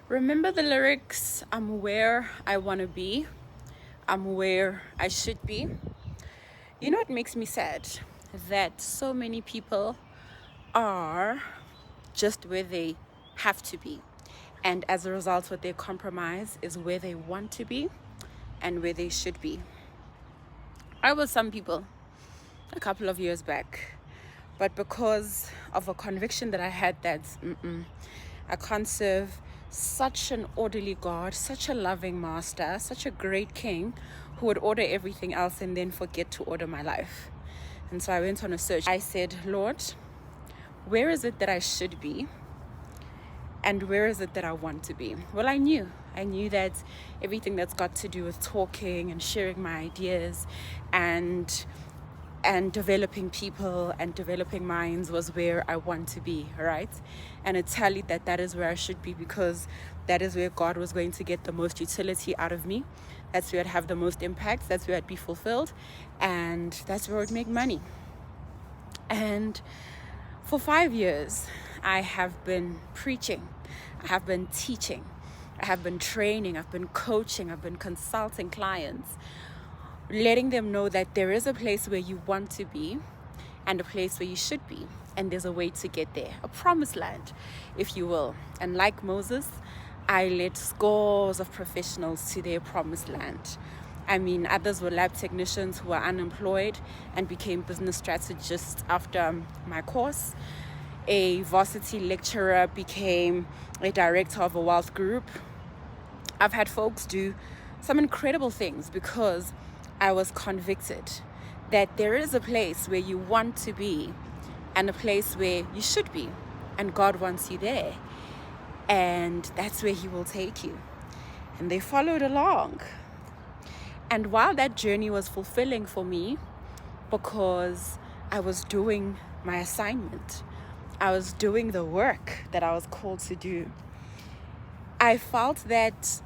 Remember the lyrics, I'm where I want to be, I'm where I should be. You know what makes me sad? That so many people are just where they have to be. And as a result, what they compromise is where they want to be and where they should be. I was some people a couple of years back, but because of a conviction that I had that I can't serve such an orderly God, such a loving master, such a great king who would order everything else and then forget to order my life. And so I went on a search. I said, Lord, where is it that I should be? And where is it that I want to be? Well, I knew that everything that's got to do with talking and sharing my ideas and developing people and developing minds was where I want to be, right? And it tallied that is where I should be, because that is where God was going to get the most utility out of me. That's where I'd have the most impact. That's where I'd be fulfilled. And that's where I'd make money. And for 5 years, I have been preaching. I have been teaching. I have been training. I've been coaching. I've been consulting clients, letting them know that there is a place where you want to be and a place where you should be. And there's a way to get there, a promised land, if you will. And like Moses, I led scores of professionals to their promised land. I mean, others were lab technicians who were unemployed and became business strategists after my course. A varsity lecturer became a director of a wealth group. I've had folks do some incredible things because I was convicted that there is a place where you want to be and a place where you should be, and God wants you there, and that's where He will take you. And they followed along. And while that journey was fulfilling for me, because I was doing my assignment, I was doing the work that I was called to do, I felt that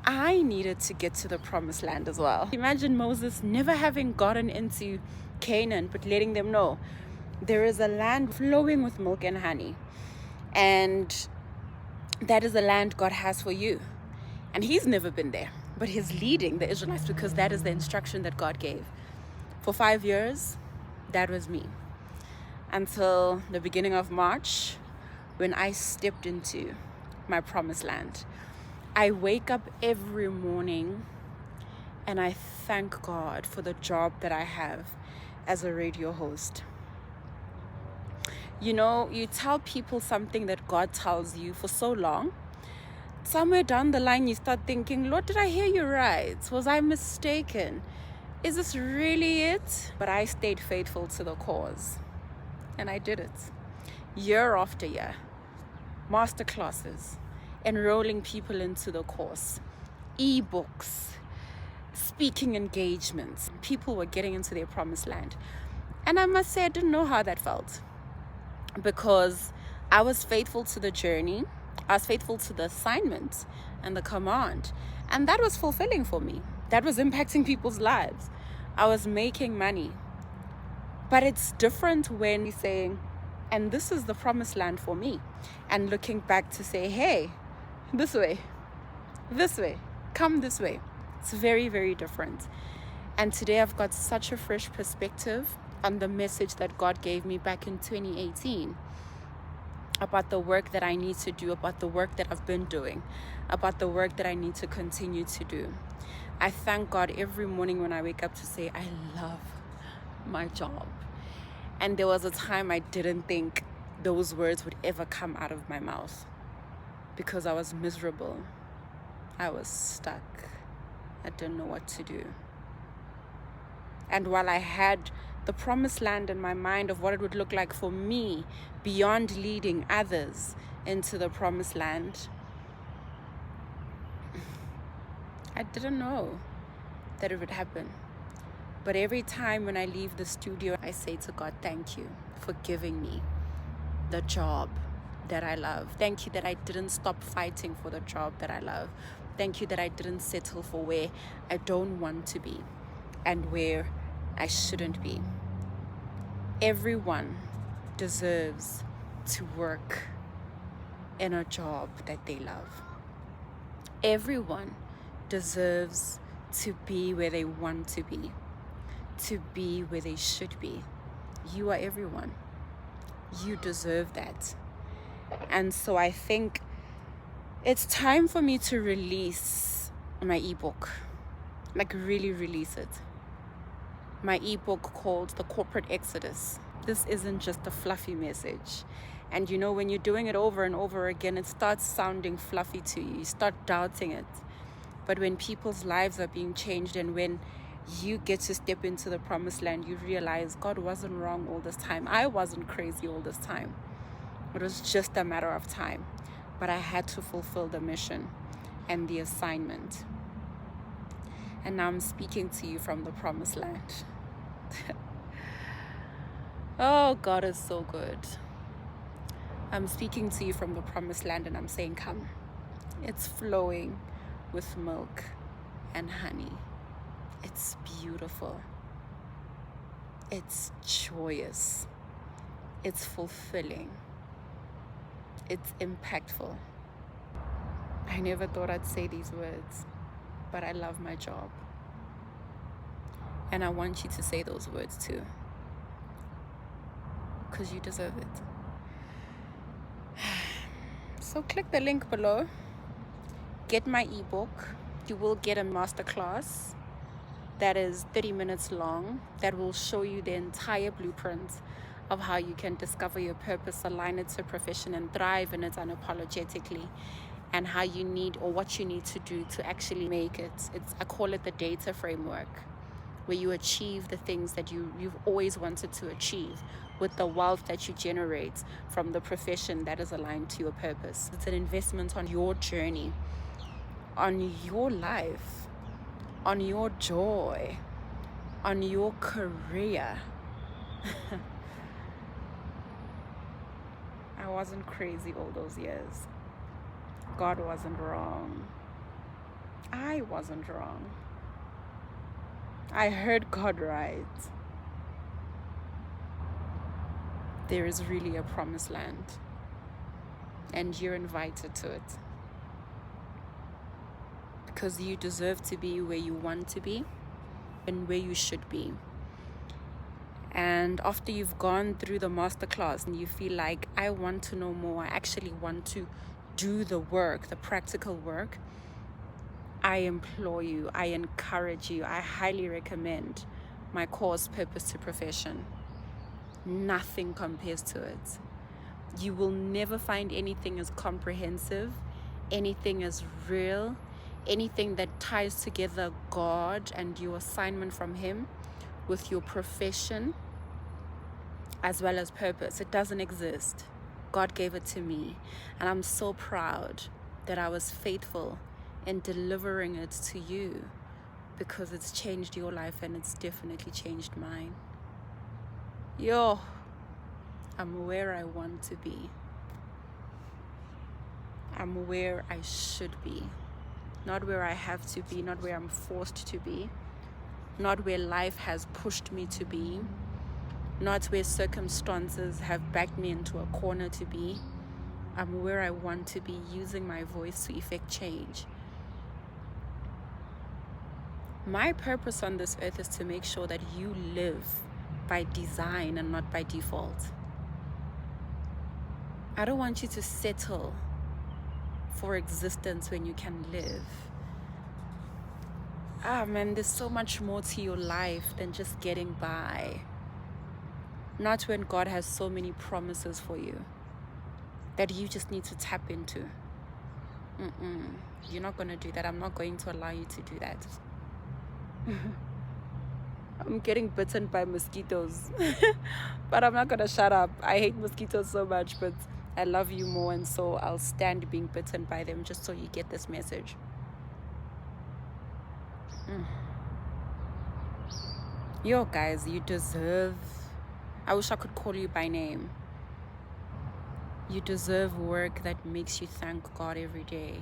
I needed to get to the promised land as well. Imagine Moses never having gotten into Canaan, but letting them know there is a land flowing with milk and honey, and that is the land God has for you. And he's never been there, but he's leading the Israelites because that is the instruction that God gave. For 5 years, that was me, until the beginning of March, when I stepped into my promised land. I wake up every morning and I thank God for the job that I have as a radio host. You know, you tell people something that God tells you for so long. Somewhere down the line, you start thinking, Lord, did I hear you right? Was I mistaken? Is this really it? But I stayed faithful to the cause. And I did it. Year after year. Masterclasses. Enrolling people into the course, ebooks, speaking engagements. People were getting into their promised land. And I must say, I didn't know how that felt, because I was faithful to the journey. I was faithful to the assignment and the command. And that was fulfilling for me. That was impacting people's lives. I was making money. But it's different when you're saying, and this is the promised land for me, and looking back to say, hey, this way, come this way. It's very, very different. And today I've got such a fresh perspective on the message that God gave me back in 2018 about the work that I need to do, about the work that I've been doing, about the work that I need to continue to do. I thank God every morning when I wake up to say, I love my job. And there was a time I didn't think those words would ever come out of my mouth, because I was miserable. I was stuck. I didn't know what to do. And while I had the promised land in my mind of what it would look like for me beyond leading others into the promised land, I didn't know that it would happen. But every time when I leave the studio, I say to God, thank you for giving me the job that I love. Thank you that I didn't stop fighting for the job that I love. Thank you that I didn't settle for where I don't want to be and where I shouldn't be. Everyone deserves to work in a job that they love. Everyone deserves to be where they want to be where they should be. You are everyone. You deserve that. And so I think it's time for me to release my ebook, like really release it. My ebook called The Corporate Exodus. This isn't just a fluffy message. And you know, when you're doing it over and over again, it starts sounding fluffy to you. You start doubting it. But when people's lives are being changed and when you get to step into the promised land, you realize God wasn't wrong all this time. I wasn't crazy all this time. It was just a matter of time. But I had to fulfill the mission and the assignment. And now I'm speaking to you from the promised land. Oh, God is so good. I'm speaking to you from the promised land and I'm saying, come. It's flowing with milk and honey. It's beautiful. It's joyous. It's fulfilling. It's impactful. I never thought I'd say these words, but I love my job. And I want you to say those words too, because you deserve it. So click the link below. Get my ebook. You will get a masterclass that is 30 minutes long that will show you the entire blueprint of how you can discover your purpose, align it to profession, and thrive in it unapologetically, and how you need or what you need to do to actually make it. I call it the data framework, where you achieve the things that you've always wanted to achieve with the wealth that you generate from the profession that is aligned to your purpose. It's an investment on your journey, on your life, on your joy, on your career. I wasn't crazy all those years. God wasn't wrong. I wasn't wrong. I heard God right. There is really a promised land, and you're invited to it, because you deserve to be where you want to be and where you should be. And after you've gone through the masterclass and you feel like, I want to know more, I actually want to do the work, the practical work, I implore you, I encourage you, I highly recommend my course, Purpose to Profession. Nothing compares to it. You will never find anything as comprehensive, anything as real, anything that ties together God and your assignment from Him with your profession as well as purpose. It doesn't exist. God gave it to me, and I'm so proud that I was faithful in delivering it to you, because it's changed your life and it's definitely changed mine. I'm where I want to be. I'm where I should be, not where I have to be, not where I'm forced to be, not where life has pushed me to be, not where circumstances have backed me into a corner to be. I'm where I want to be, using my voice to effect change. My purpose on this earth is to make sure that you live by design and not by default. I don't want you to settle for existence when you can live. Man, there's so much more to your life than just getting by. Not when God has so many promises for you that you just need to tap into. You're not going to do that. I'm not going to allow you to do that. I'm getting bitten by mosquitoes. But I'm not going to shut up. I hate mosquitoes so much, but I love you more, and so I'll stand being bitten by them just so you get this message. Guys, you deserve... I wish I could call you by name. You deserve work that makes you thank God every day.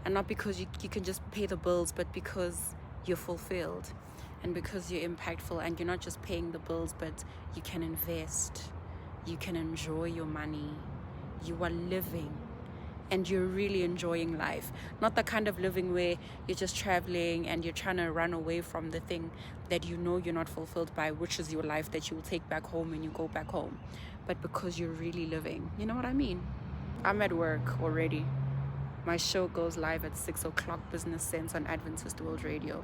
And not because you can just pay the bills, but because you're fulfilled and because you're impactful, and you're not just paying the bills, but you can invest. You can enjoy your money. You are living and you're really enjoying life. Not the kind of living where you're just traveling and you're trying to run away from the thing that you know you're not fulfilled by, which is your life that you will take back home when you go back home, but because you're really living. You know what I mean? I'm at work already. My show goes live at 6 o'clock Business Sense on Adventist World Radio.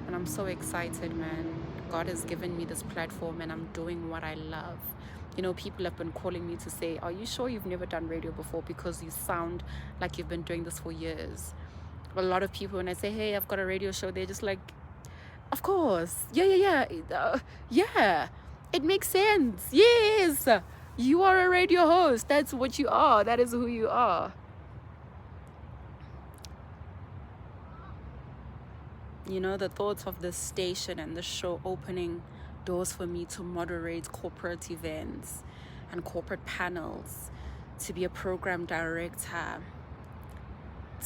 And I'm so excited, man. God has given me this platform and I'm doing what I love. You know, people have been calling me to say, are you sure you've never done radio before? Because you sound like you've been doing this for years. A lot of people, when I say, hey, I've got a radio show, they're just like, of course. Yeah. It makes sense. Yes. You are a radio host. That's what you are. That is who you are. You know, the thoughts of this station and the show opening doors for me to moderate corporate events and corporate panels, to be a program director,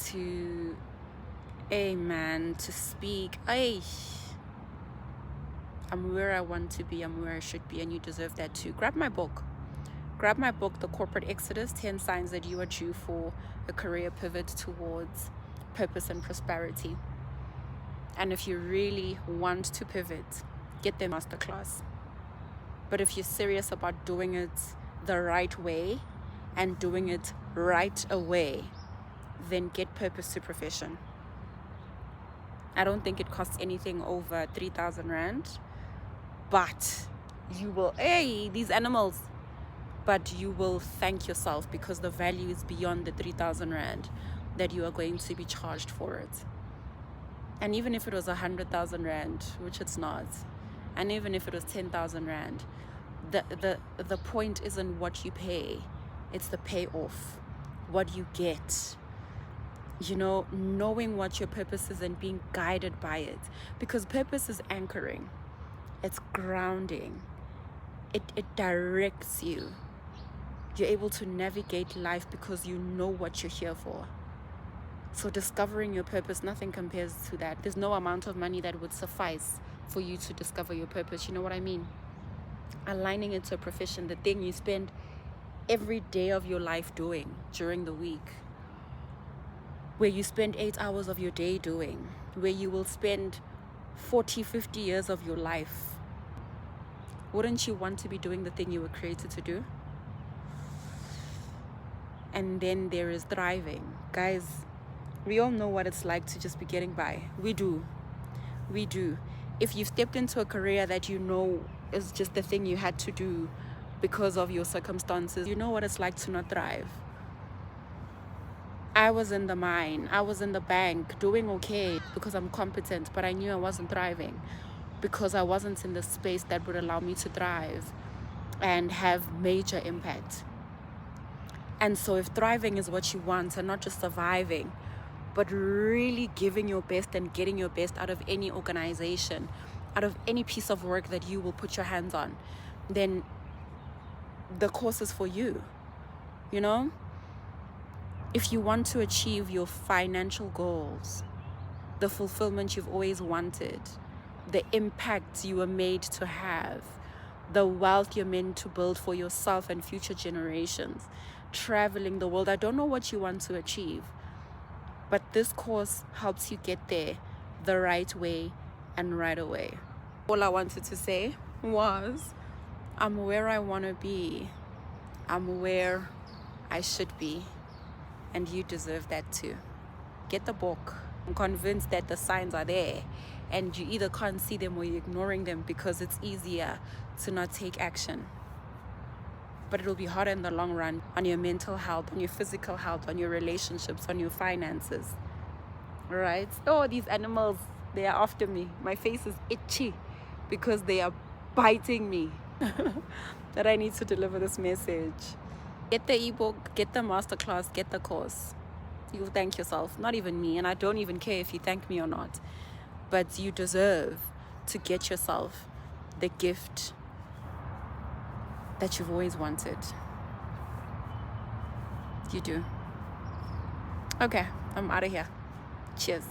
to to speak. I'm where I want to be, I'm where I should be, and you deserve that too. Grab my book, The Corporate Exodus, 10 Signs That You Are Due for a Career Pivot Towards Purpose and Prosperity. And if you really want to pivot, get the masterclass. But if you're serious about doing it the right way and doing it right away, then get Purpose to Profession. I don't think it costs anything over 3,000 Rand, but you will, these animals, but you will thank yourself because the value is beyond the 3,000 Rand that you are going to be charged for it. And even if it was 100,000 Rand, which it's not, and even if it was 10,000 Rand, the point isn't what you pay, it's the payoff, what you get. You know, knowing what your purpose is and being guided by it. Because purpose is anchoring, it's grounding, it directs you. You're able to navigate life because you know what you're here for. So discovering your purpose, nothing compares to that. There's no amount of money that would suffice for you to discover your purpose. You know what I mean? Aligning it to a profession, the thing you spend every day of your life doing during the week, where you spend 8 hours of your day doing, where you will spend 40, 50 years of your life. Wouldn't you want to be doing the thing you were created to do? And then there is thriving. Guys, we all know what it's like to just be getting by. We do. If you've stepped into a career that you know is just the thing you had to do because of your circumstances, you know what it's like to not thrive. I was in the mine, I was in the bank, doing okay because I'm competent, but I knew I wasn't thriving because I wasn't in the space that would allow me to thrive and have major impact. And so if thriving is what you want and not just surviving, but really giving your best and getting your best out of any organization, out of any piece of work that you will put your hands on, then the course is for you. You know? If you want to achieve your financial goals, the fulfillment you've always wanted, the impact you were made to have, the wealth you're meant to build for yourself and future generations, traveling the world, I don't know what you want to achieve, but this course helps you get there the right way and right away. All I wanted to say was, I'm where I want to be. I'm where I should be. And you deserve that too. Get the book. I'm convinced that the signs are there and you either can't see them or you're ignoring them because it's easier to not take action. But it'll be harder in the long run on your mental health, on your physical health, on your relationships, on your finances. All right? Oh, these animals, they are after me. My face is itchy because they are biting me. That I need to deliver this message. Get the ebook, get the masterclass, get the course. You'll thank yourself, not even me, and I don't even care if you thank me or not. But you deserve to get yourself the gift that you've always wanted. You do. Okay, I'm out of here. Cheers.